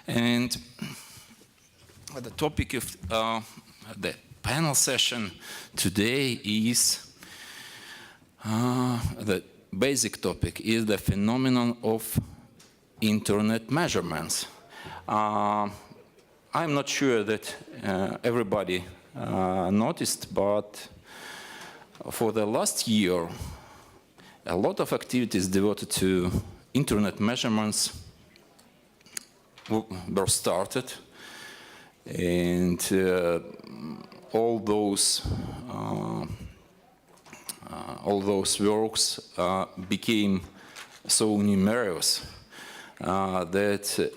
And the topic of the panel session today is the basic topic is the phenomenon of internet measurements. I'm not sure that everybody noticed, but for the last year, a lot of activities devoted to internet measurements were started, and all those works became so numerous that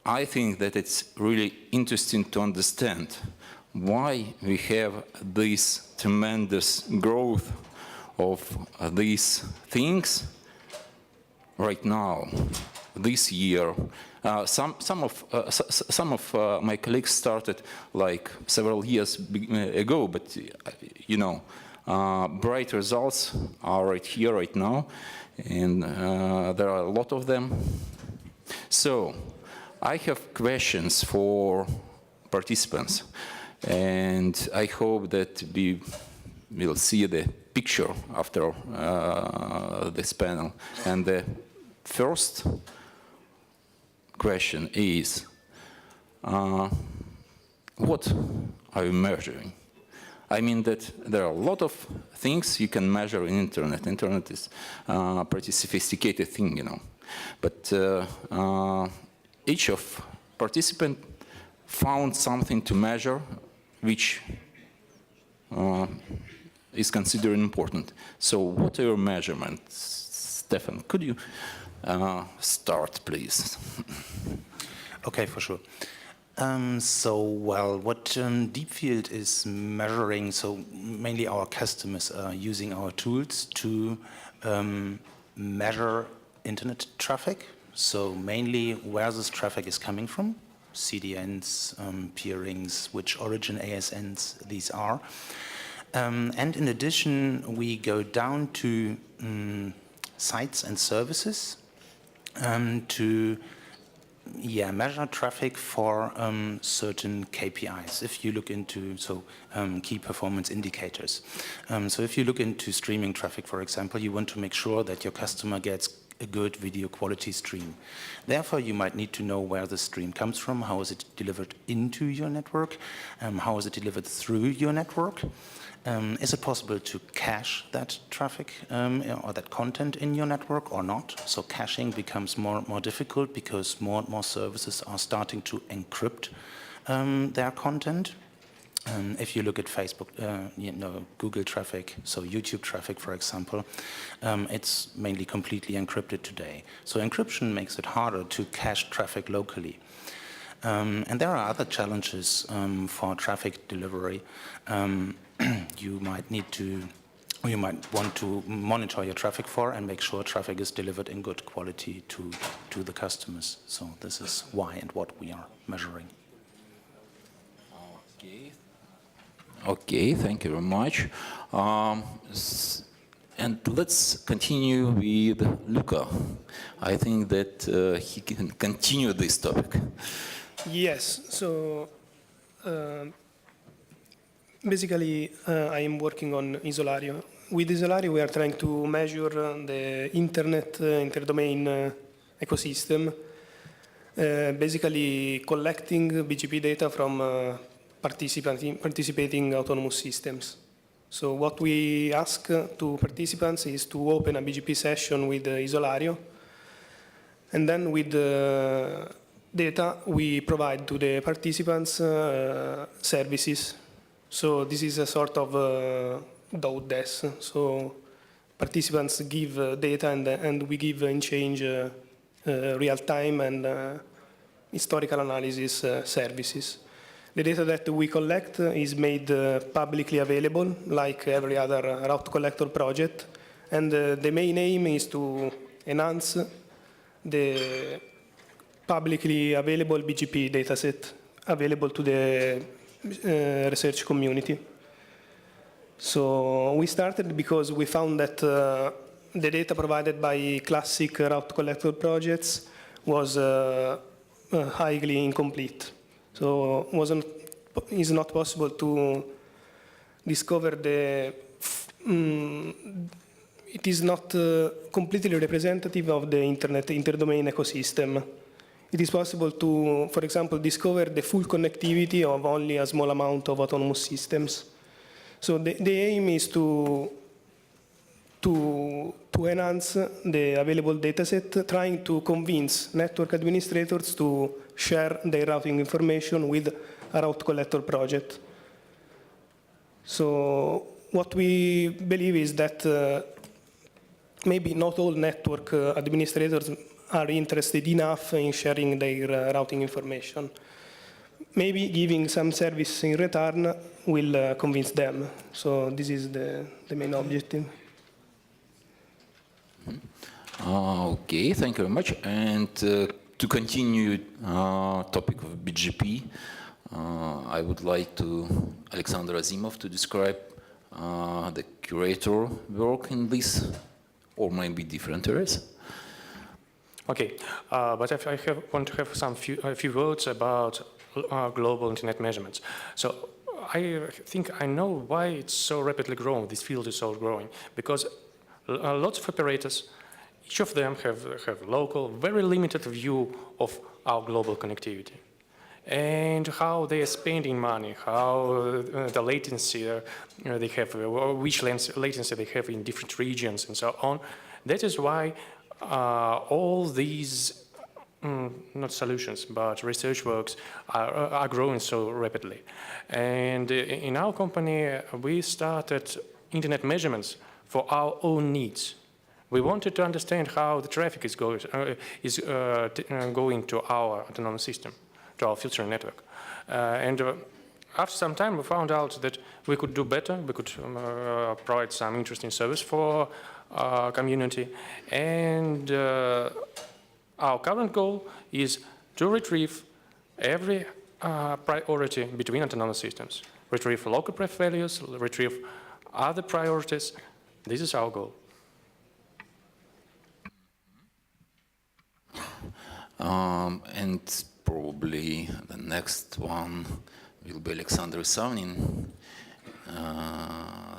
I think that it's really interesting to understand why we have this tremendous growth of these things right now, this year. Some of my colleagues started like several years ago, but you know, bright results are right here, right now, and there are a lot of them. So I have questions for participants, and I hope that we will see the picture after this panel. And the first question is, what are you measuring? I mean that there are a lot of things you can measure in internet. Internet is a pretty sophisticated thing, you know. But each of participants found something to measure which is considered important. So what are your measurements? Stefan, could you start, please? Okay, for sure. What Deepfield is measuring, so mainly our customers are using our tools to measure internet traffic. So mainly where this traffic is coming from, CDNs, peerings, which origin ASNs these are. And in addition, we go down to sites and services to measure traffic for certain KPIs. If you look into key performance indicators. So if you look into streaming traffic, for example, you want to make sure that your customer gets a good video quality stream. Therefore, you might need to know where the stream comes from, how is it delivered into your network, how is it delivered through your network. Is it possible to cache that traffic or that content in your network or not? So caching becomes more and more difficult because more and more services are starting to encrypt their content. If you look at Facebook, Google traffic, so YouTube traffic, for example, it's mainly completely encrypted today. So encryption makes it harder to cache traffic locally. And there are other challenges for traffic delivery. You might want to monitor your traffic for and make sure traffic is delivered in good quality to the customers. So this is why and what we are measuring. Okay, thank you very much. And let's continue with Luca. I think that he can continue this topic. Yes, so basically I am working on Solaria. With Solaria we are trying to measure the internet interdomain ecosystem, basically collecting BGP data from participating autonomous systems. So what we ask to participants is to open a BGP session with Solaria, and then with the data we provide to the participants services. So this is a sort of DODES. So participants give data and we give in change real-time and historical analysis services. The data that we collect is made publicly available, like every other route collector project. And the main aim is to enhance the publicly available BGP dataset available to the research community. So we started because we found that the data provided by classic route collector projects was highly incomplete. So it's not possible to discover it is not completely representative of the interdomain ecosystem. It is possible to, for example, discover the full connectivity of only a small amount of autonomous systems. So the aim is to enhance the available dataset, trying to convince network administrators to share their routing information with a route collector project. So what we believe is that maybe not all network administrators are interested enough in sharing their routing information. Maybe giving some service in return will convince them. So this is the main objective. Okay, thank you very much. And to continue topic of BGP, I would like to Alexander Azimov to describe the curator work in this, or maybe different areas. Okay, but I want to have a few words about global internet measurements. So I think I know why it's so rapidly growing. This field is so growing because lots of operators, each of them have local, very limited view of our global connectivity and how they are spending money, how the latency they have, which latency they have in different regions and so on. That is why all these, not solutions, but research works are growing so rapidly. And in our company, we started internet measurements for our own needs. We wanted to understand how the traffic is going to our autonomous system, to our filtering network. And after some time, we found out that we could do better. We could provide some interesting service for our community. And our current goal is to retrieve every priority between autonomous systems. Retrieve local pref values, retrieve other priorities. This is our goal. And probably the next one will be Alexander Sonnen.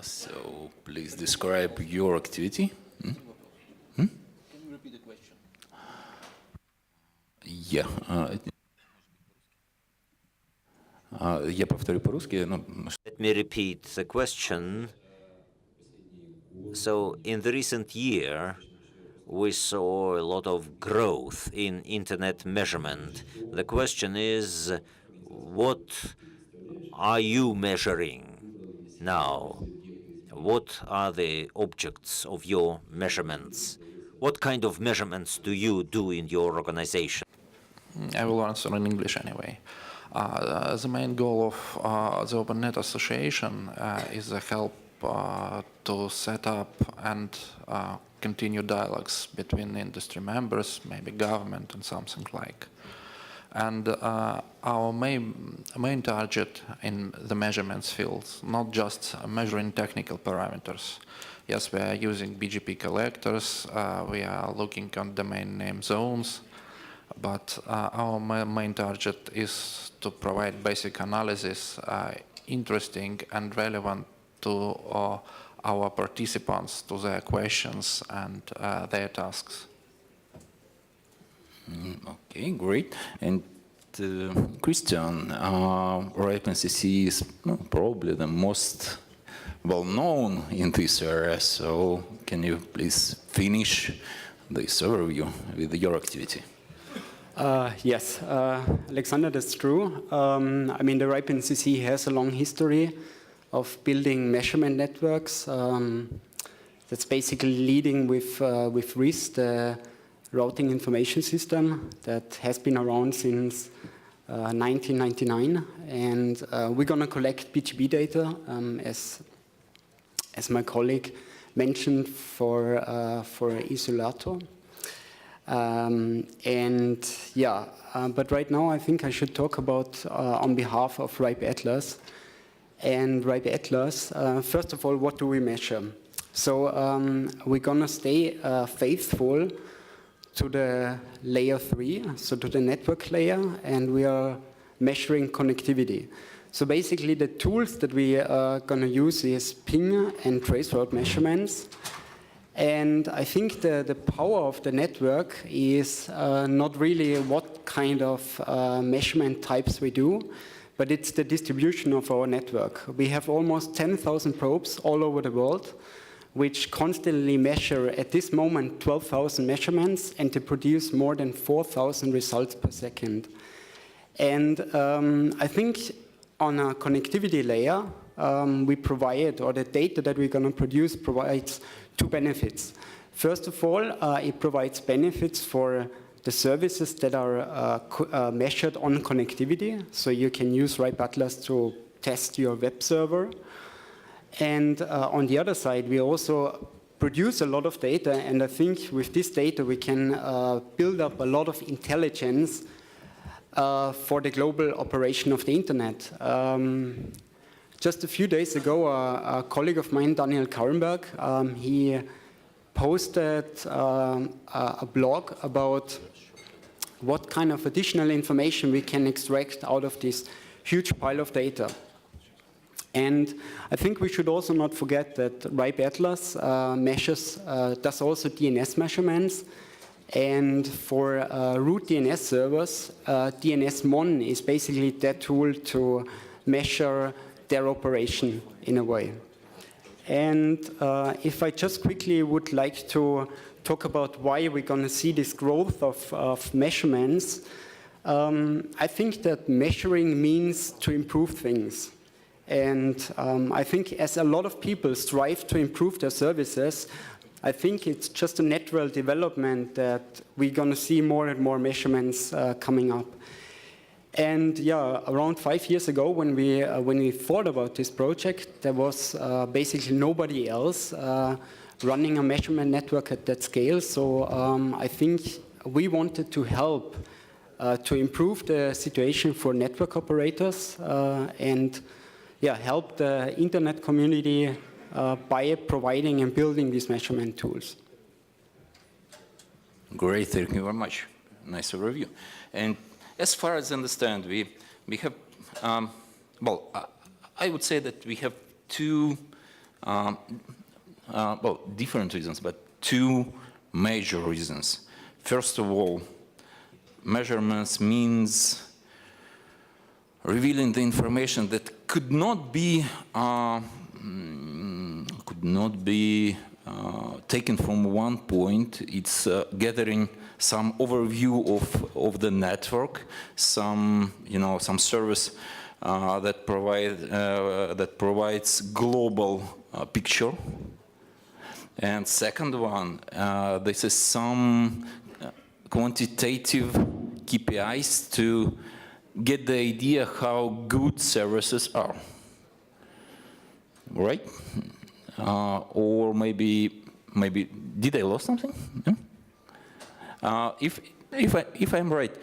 So please describe your activity. Can you repeat the question? Yeah. Я повторю по-русски. Let me repeat the question. So in the recent year, we saw a lot of growth in internet measurement. The question is, what are you measuring now? What are the objects of your measurements? What kind of measurements do you do in your organization? I will answer in English anyway. The main goal of the OpenNet Association is the help to set up and continue dialogues between industry members, maybe government and something like. And our main target in the measurements field, not just measuring technical parameters. Yes, we are using BGP collectors, we are looking at domain name zones, but our main target is to provide basic analysis, interesting and relevant to our participants, to their questions and their tasks. Okay, great. And Christian, RIPE-NCC is probably the most well-known in this area, so can you please finish this overview with your activity? Yes, Alexander, that's true. I mean, the RIPE-NCC has a long history of building measurement networks. That's basically leading with RIS, the routing information system that has been around since 1999. And we're going to collect BGP data, as my colleague mentioned, for Isolato. But right now I think I should talk about on behalf of RIPE Atlas. And RIPE Atlas, first of all, what do we measure? So we're going to stay faithful to the layer 3, so to the network layer, and we are measuring connectivity. So basically the tools that we are going to use is ping and traceroute measurements. And I think the power of the network is not really what kind of measurement types we do, but it's the distribution of our network. We have almost 10,000 probes all over the world, which constantly measure, at this moment, 12,000 measurements, and to produce more than 4,000 results per second. And I think on a connectivity layer, we provide, or the data that we're going to produce provides two benefits. First of all, it provides benefits for the services that are measured on connectivity. So you can use RIPE Atlas to test your web server. And on the other side, we also produce a lot of data, and I think with this data we can build up a lot of intelligence for the global operation of the internet. Just a few days ago, a colleague of mine, Daniel Kaurenberg, he posted a blog about what kind of additional information we can extract out of this huge pile of data. And I think we should also not forget that RIPE Atlas does also DNS measurements. And for root DNS servers, DNSMon is basically that tool to measure their operation in a way. And if I just quickly would like to talk about why we're going to see this growth of measurements, I think that measuring means to improve things. And I think as a lot of people strive to improve their services, I think it's just a natural development that we're going to see more and more measurements coming up. And yeah, around 5 years ago, when we thought about this project, there was basically nobody else running a measurement network at that scale. So I think we wanted to help to improve the situation for network operators and help the internet community by providing and building these measurement tools. Great, thank you very much. Nice overview. And as far as I understand, we have, I would say that we have two, different reasons, but two major reasons. First of all, measurements means revealing the information that could not be taken from one point. It's gathering some overview of the network, some service that provides global picture. And second one, this is some quantitative KPIs to get the idea how good services are, right? Or maybe did I lose something? No? If I'm right,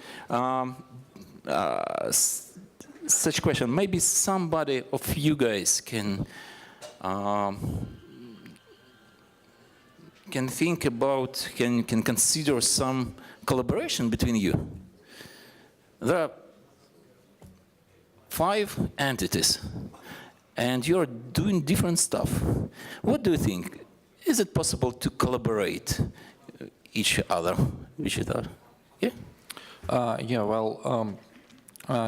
such question. Maybe somebody of you guys can think about, can consider some collaboration between you. There are 5 entities, and you're doing different stuff. What do you think? Is it possible to collaborate each other? Yeah?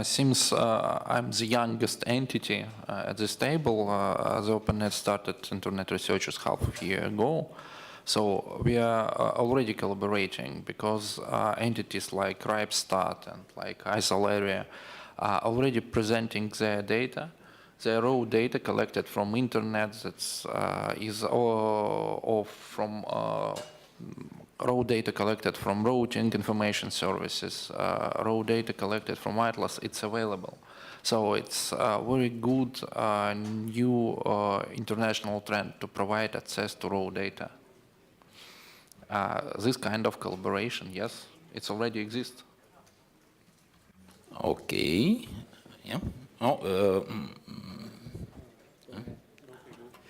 Since I'm the youngest entity at this table, the OpenNet started internet researchers half a year ago. So we are already collaborating because entities like RIPEStat and like Solaria are already presenting their data, their raw data collected from internet, that's from raw data collected from routing information services, raw data collected from Atlas, it's available. So it's a very good new international trend to provide access to raw data. This kind of collaboration, yes, it's already exists. Okay. Yeah.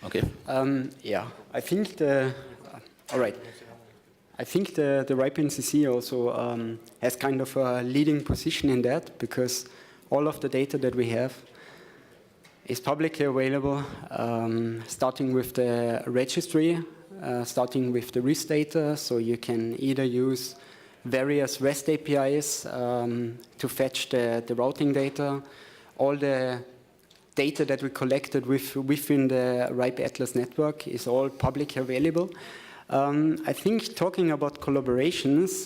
Okay. I think all right. I think the RIPE NCC also has kind of a leading position in that, because all of the data that we have is publicly available, starting with the registry, starting with the RIS data, so you can either use various REST APIs to fetch the routing data, all the data that we collected within the RIPE Atlas network is all publicly available. I think talking about collaborations,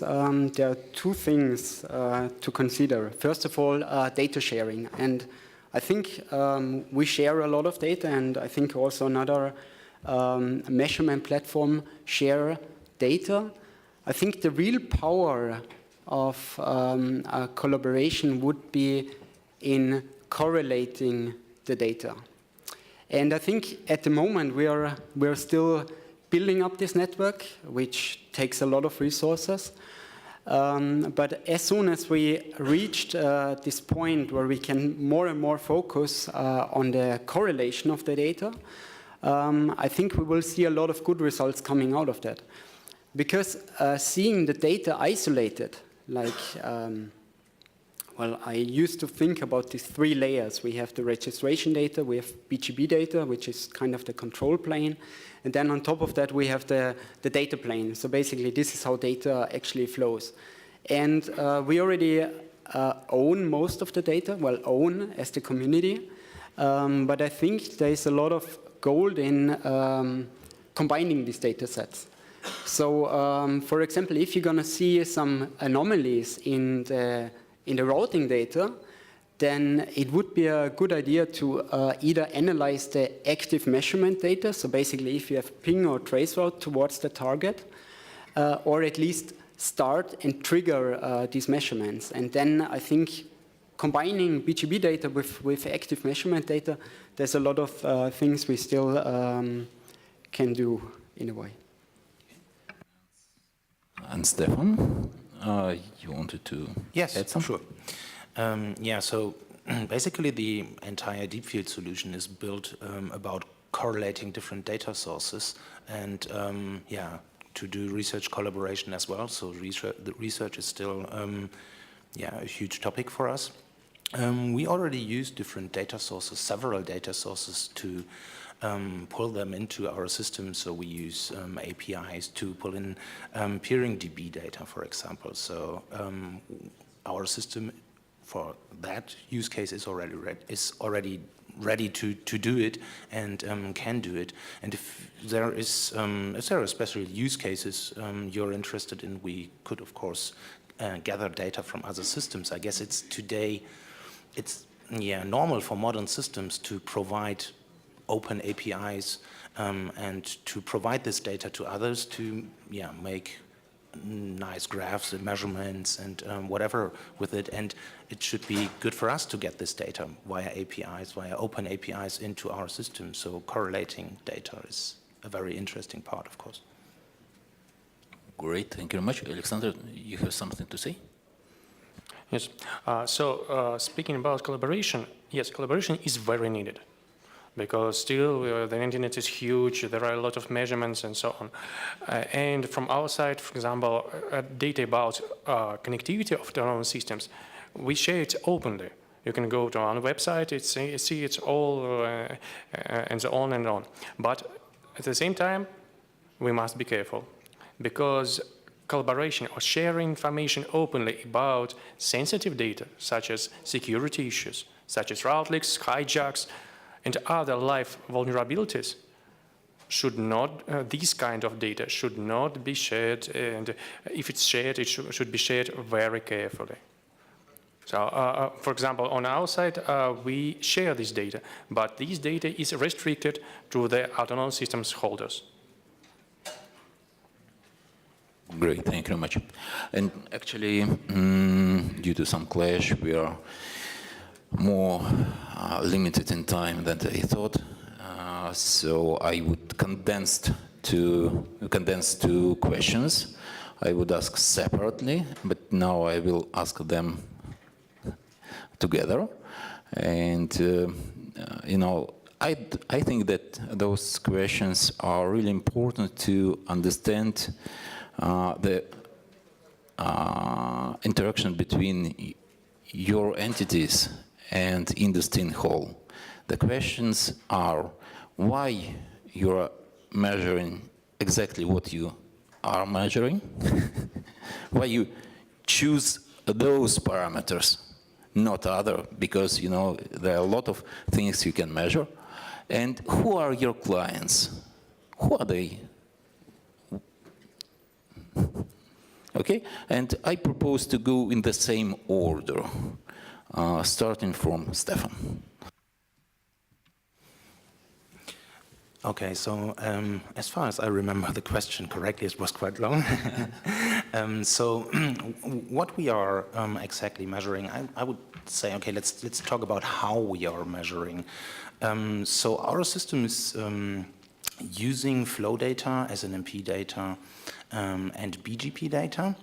there are two things to consider. First of all, data sharing. And I think we share a lot of data, and I think also another measurement platform share data. I think the real power of a collaboration would be in correlating the data. And I think at the moment we're still building up this network, which takes a lot of resources. But as soon as we reached this point where we can more and more focus on the correlation of the data, I think we will see a lot of good results coming out of that. Because seeing the data isolated, like, well, I used to think about these three layers. We have the registration data, we have BGP data, which is kind of the control plane, and then on top of that we have the data plane. So basically this is how data actually flows. And we already own most of the data, well, own as the community, but I think there is a lot of gold in combining these data sets. So for example, if you're going to see some anomalies in the routing data, then it would be a good idea to either analyze the active measurement data, so basically if you have ping or trace route towards the target, or at least start and trigger these measurements. And then I think combining BGP data with active measurement data, there's a lot of things we still can do in a way. And Stefan, you wanted to add something? Sure. Yeah, so basically the entire deep field solution is built about correlating different data sources and yeah, to do research collaboration as well. So the research is still yeah, a huge topic for us. We already use different data sources, several data sources to pull them into our system. So we use APIs to pull in peering DB data, for example. So our system for that use case is already ready to do it and can do it. And if there are special use cases you're interested in, we could of course gather data from other systems. I guess it's normal for modern systems to provide open APIs and to provide this data to others to make nice graphs and measurements and whatever with it. And it should be good for us to get this data via APIs, via open APIs into our system. So correlating data is a very interesting part, of course. Great, thank you very much. Alexander, you have something to say? Yes. Speaking about collaboration, yes, collaboration is very needed. Because still the internet is huge, there are a lot of measurements and so on. And from our side, for example, data about connectivity of autonomous systems, we share it openly. You can go to our website, see it's all and so on and on. But at the same time, we must be careful, because collaboration or sharing information openly about sensitive data, such as security issues, such as route leaks, hijacks, and other life vulnerabilities, should not, this kind of data should not be shared, and if it's shared, it should be shared very carefully. So, for example, on our side, we share this data, but this data is restricted to the autonomous systems holders. Great, thank you very much. And actually, due to some clash, we are more limited in time than I thought, so I would condense two questions. I would ask separately, but now I will ask them together. And you know, I think that those questions are really important to understand the interaction between your entities and industry in whole. The questions are why you are measuring exactly what you are measuring, why you choose those parameters, not other, because you know there are a lot of things you can measure, and who are your clients? Who are they? Okay, and I propose to go in the same order, starting from Stefan. Okay, so as far as I remember the question correctly, it was quite long. So what we are exactly measuring, I would say, okay, let's talk about how we are measuring. So our system is using flow data, SNMP data, and BGP data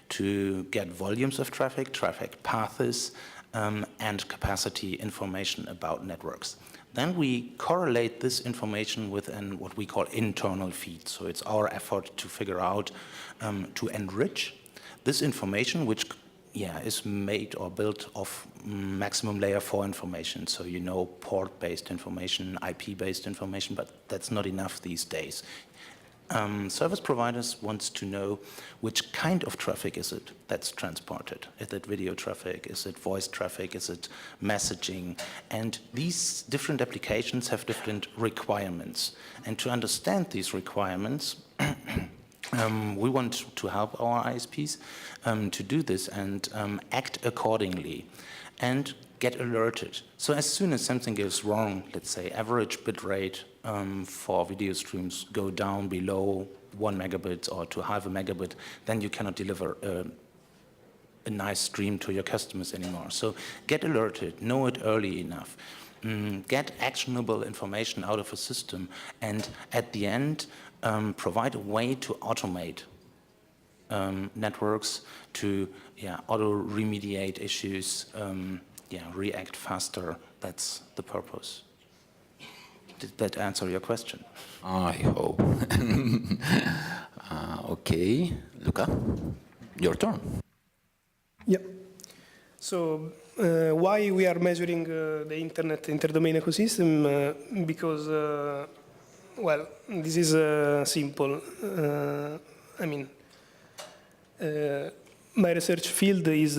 to get volumes of traffic, traffic paths, and capacity information about networks. Then we correlate this information with what we call internal feed. So it's our effort to figure out, to enrich this information, which is made or built of maximum layer 4 information. So you know port-based information, IP-based information, but that's not enough these days. Service providers want to know which kind of traffic is it that's transported. Is it video traffic? Is it voice traffic? Is it messaging? And these different applications have different requirements. And to understand these requirements, we want to help our ISPs to do this and act accordingly and get alerted. So as soon as something goes wrong, let's say average bit rate for video streams go down below 1 megabit or to half a megabit, then you cannot deliver a nice stream to your customers anymore. So get alerted, know it early enough, get actionable information out of a system, and at the end, provide a way to automate networks to auto-remediate issues, react faster. That's the purpose. Did that answer your question? I hope. Okay, Luca, your turn. Yeah. So why we are measuring the internet interdomain ecosystem? Because, well, this is simple. I mean, my research field is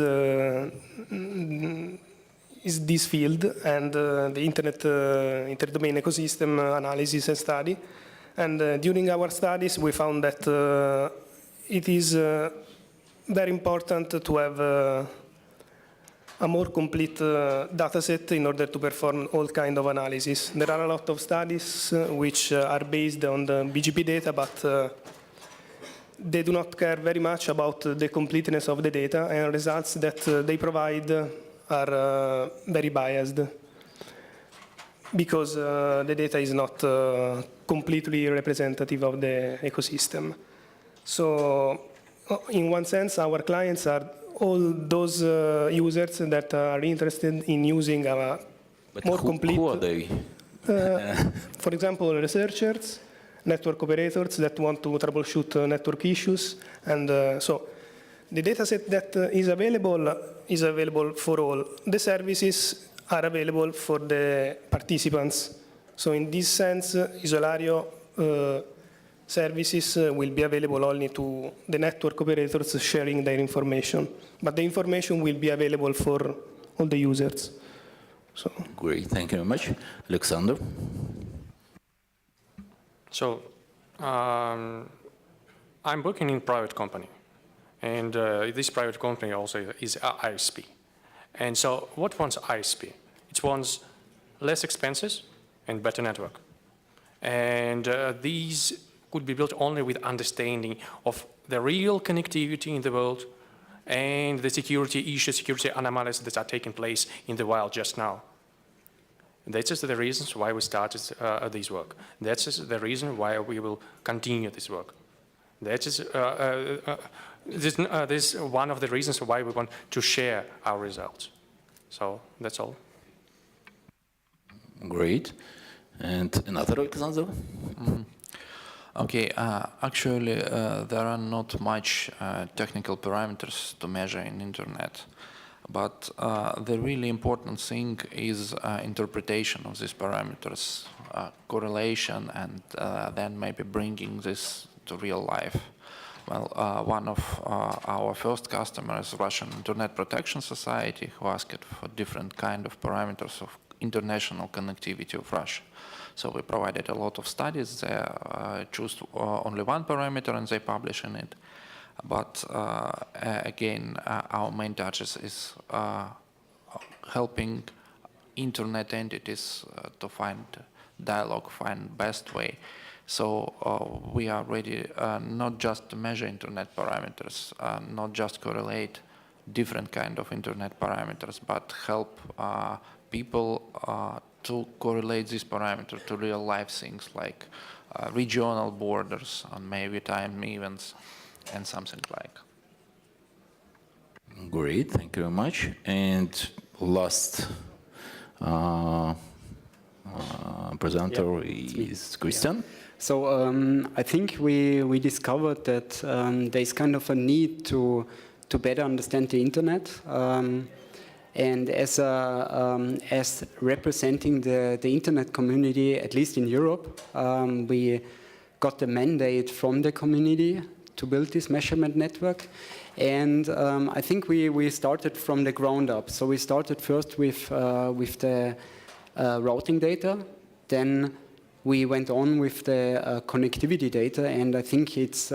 this field, and the internet interdomain ecosystem analysis and study. And during our studies, we found that it is very important to have a more complete data set in order to perform all kinds of analysis. There are a lot of studies which are based on the BGP data, but they do not care very much about the completeness of the data, and results that they provide are very biased because the data is not completely representative of the ecosystem. So in one sense, our clients are all those users that are interested in using a more complete... Who are they? For example, researchers, network operators that want to troubleshoot network issues. And so the data set that is available for all. The services are available for the participants. So in this sense, Solaria services will be available only to the network operators sharing their information. But the information will be available for all the users. So. Great, thank you very much. Alexander? So, I'm working in private company. And this private company also is a ISP. And so what wants ISP? It wants less expenses and better network. And these could be built only with understanding of the real connectivity in the world and the security issues, security anomalies that are taking place in the wild just now. And that's just the reasons why we started this work. That's just the reason why we will continue this work. That is this is one of the reasons why we want to share our results. So that's all. Great. And another Alexander? Okay, actually, there are not much technical parameters to measure in internet, but the really important thing is interpretation of these parameters, correlation, and then maybe bringing this to real life. Well, one of our first customers, Russian Internet Protection Society, who asked for different kind of parameters of international connectivity of Russia. So we provided a lot of studies. They choose only one parameter and they publish in it. But again, our main target is helping internet entities to find dialogue, find best way. So we are ready not just to measure internet parameters, not just correlate different kind of internet parameters, but help people to correlate these parameters to real life things like regional borders and maybe time events and something like. Great, thank you very much. And last presenter is Christian. Yeah. So I think we discovered that there is kind of a need to better understand the internet. And as representing the internet community, at least in Europe, we got the mandate from the community to build this measurement network. And I think we started from the ground up. So we started first with the routing data, then we went on with the connectivity data, and I think it's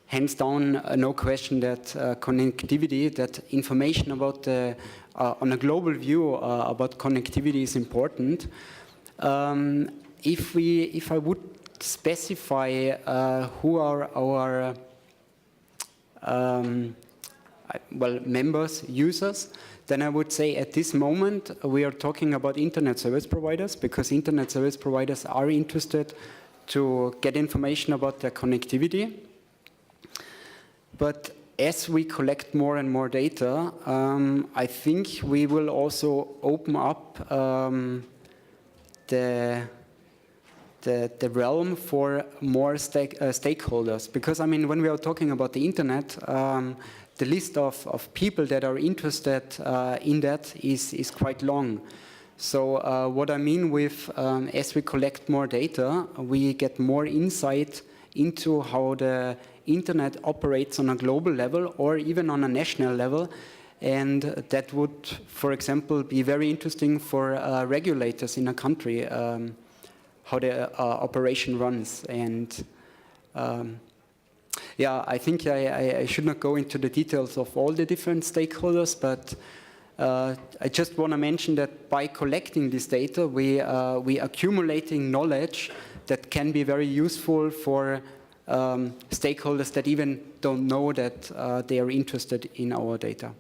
hands down no question that connectivity, that information about the on a global view about connectivity is important. If I would specify who are our members, users, then I would say at this moment we are talking about internet service providers, because internet service providers are interested to get information about their connectivity. But as we collect more and more data, I think we will also open up the realm for more stakeholders. Because, I mean, when we are talking about the internet, the list of people that are interested in that is quite long. So what I mean with, as we collect more data, we get more insight into how the internet operates on a global level or even on a national level. And that would, for example, be very interesting for regulators in a country, how the operation runs. And yeah, I think I should not go into the details of all the different stakeholders, but I just want to mention that by collecting this data, we accumulating knowledge that can be very useful for stakeholders that even don't know that they are interested in our data.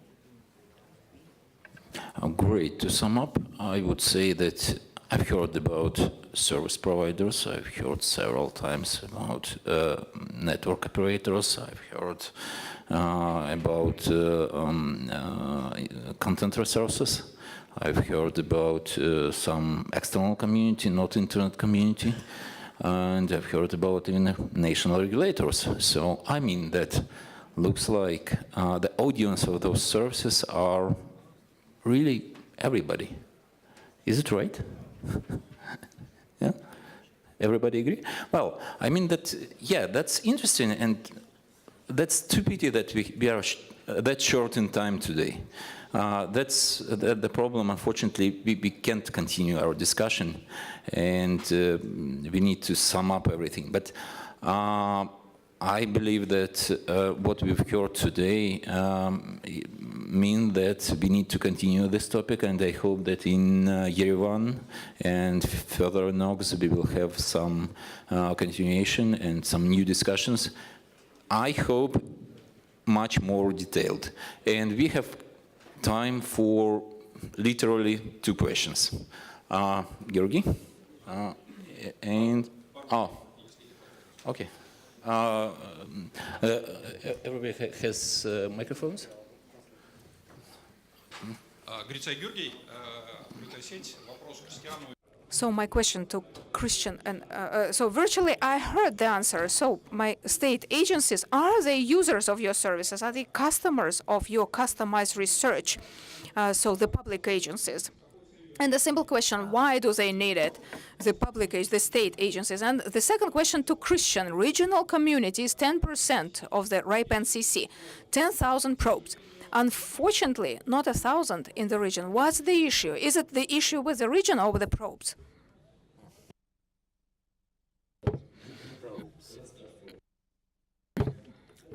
Great. To sum up, I would say that I've heard about service providers. I've heard several times about network operators. I've heard about content resources. I've heard about some external community, not internet community. And I've heard about even national regulators. So I mean that looks like the audience of those services are really everybody. Is it right? Yeah? Everybody agree? Well, I mean that, yeah, that's interesting, and that's too pity that we are that short in time today. That's the problem. Unfortunately, we can't continue our discussion, and we need to sum up everything. But I believe that what we've heard today means that we need to continue this topic, and I hope that in Yerevan and further ENOGs we will have some continuation and some new discussions. I hope much more detailed, and we have time for literally 2 questions. Georgi? And, oh, okay. Everybody has microphones? Грицай Георгий, Микросеть. Вопрос Кристиану. So my question to Christian, and so virtually I heard the answer. So my state agencies, are they users of your services? Are they customers of your customized research? So the public agencies. And the simple question, why do they need it? The state agencies. And the second question to Christian, regional communities, 10% of the RIPE NCC, 10,000 probes. Unfortunately, not 1,000 in the region. What's the issue? Is it the issue with the region or with the probes?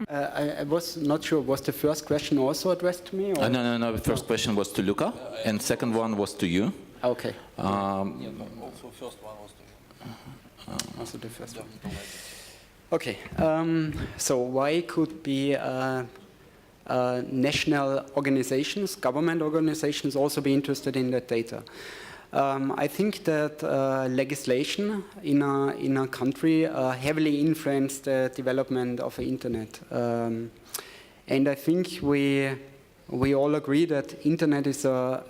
I was not sure, was the first question also addressed to me? Or? No. The first question was to Luca, and second one was to you. Okay. Also, first one was Also the first one. Okay. So why could be national organizations, government organizations, also be interested in that data? I think that legislation in a country heavily influenced the development of the internet, and I think we all agree that internet is a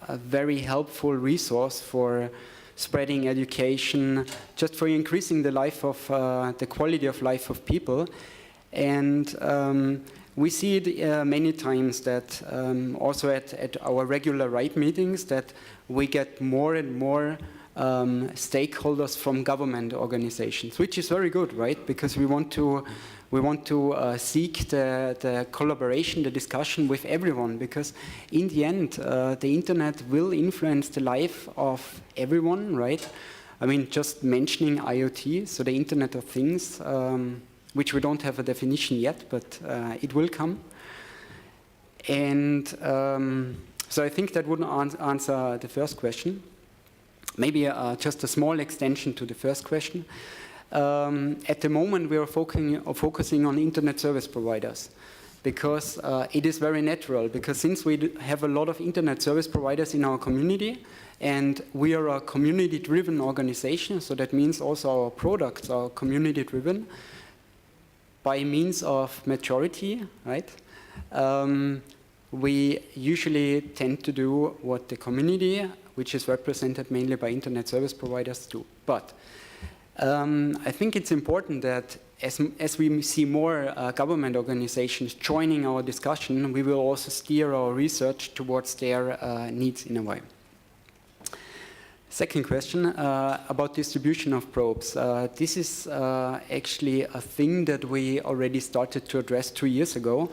very helpful resource for spreading education, just for increasing the life of the quality of life of people, and we see it many times that also at our regular RIPE meetings that we get more and more stakeholders from government organizations, which is very good, right? Because we want to seek the collaboration, the discussion with everyone, because in the end, the internet will influence the life of everyone, right? I mean, just mentioning IoT, so the Internet of Things, which we don't have a definition yet, but it will come. And so I think that would answer the first question. Maybe just a small extension to the first question. At the moment, we are focusing on internet service providers because it is very natural. Because since we have a lot of internet service providers in our community, and we are a community-driven organization, so that means also our products are community-driven by means of majority, right? We usually tend to do what the community, which is represented mainly by internet service providers, do. But I think it's important that as we see more government organizations joining our discussion, we will also steer our research towards their needs in a way. Second question about distribution of probes. This is actually a thing that we already started to address 2 years ago,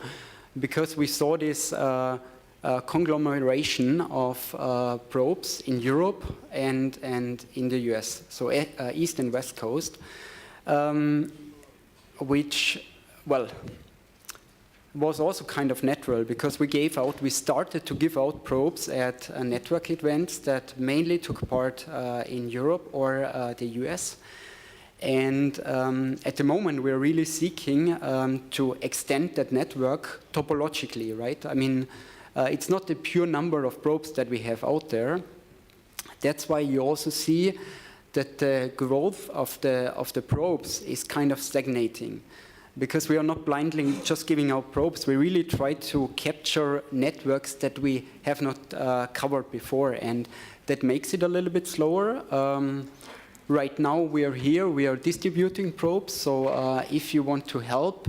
because we saw this conglomeration of probes in Europe and in the US, so East and West Coast, which, well, was also kind of natural, because we started to give out probes at network events that mainly took part in Europe or the US. And at the moment, we're really seeking to extend that network topologically, right? I mean, it's not the pure number of probes that we have out there. That's why you also see that the growth of the probes is kind of stagnating. Because we are not blindly just giving out probes, we really try to capture networks that we have not covered before, and that makes it a little bit slower. Right now we are distributing probes, so if you want to help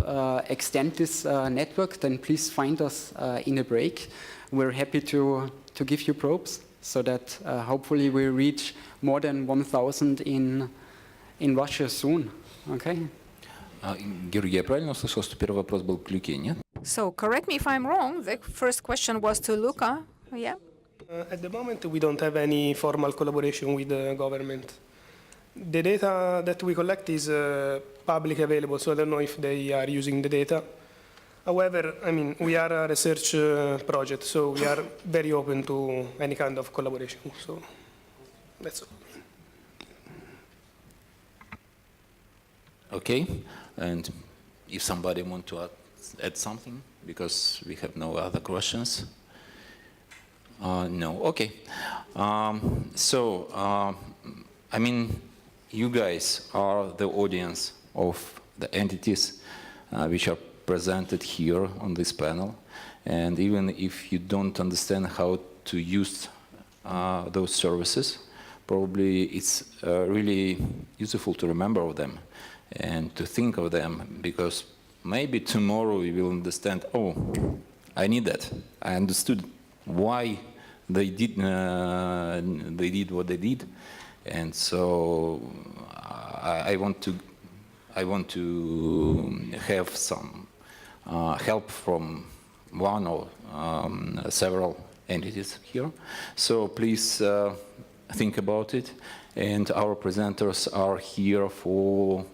extend this network, then please find us in a break. We're happy to give you probes, so that hopefully we reach more than 1,000 in Russia soon, okay? Георгий, я правильно услышал, что первый вопрос был к Люке, нет? So correct me if I'm wrong. The first question was to Luca. Yeah. At the moment, we don't have any formal collaboration with the government. The data that we collect is public available, so I don't know if they are using the data. However, I mean, we are a research project, so we are very open to any kind of collaboration. So that's all. Okay, and if somebody want to add something, because we have no other questions. No, okay. I mean, you guys are the audience of the entities which are presented here on this panel, and even if you don't understand how to use those services, probably it's really useful to remember of them and to think of them, because maybe tomorrow you will understand, oh, I need that. I understood why they did what they did, and so I want to have some help from one or several entities here. So please think about it, and our presenters are here for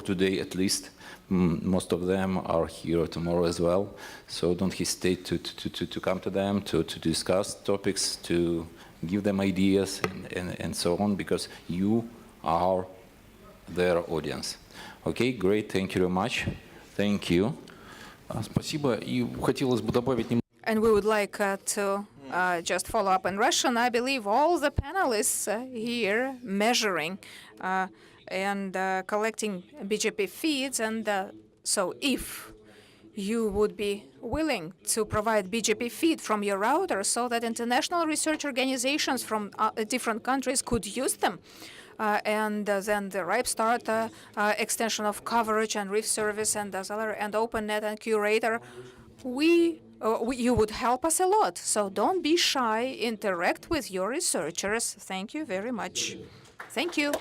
today at least. Most of them are here tomorrow as well, so don't hesitate to come to them, to discuss topics, to give them ideas and so on, because you are their audience. Okay, great, thank you very much. Thank you. Спасибо. И хотелось бы добавить немного. And we would like to just follow up in Russian. I believe all the panelists here measuring and collecting BGP feeds. And so if you would be willing to provide BGP feed from your router so that international research organizations from different countries could use them, and then the RIPE start extension of coverage and RIF service and Solaria and OpenNet and Curator, you would help us a lot. So don't be shy, interact with your researchers. Thank you very much. Thank you.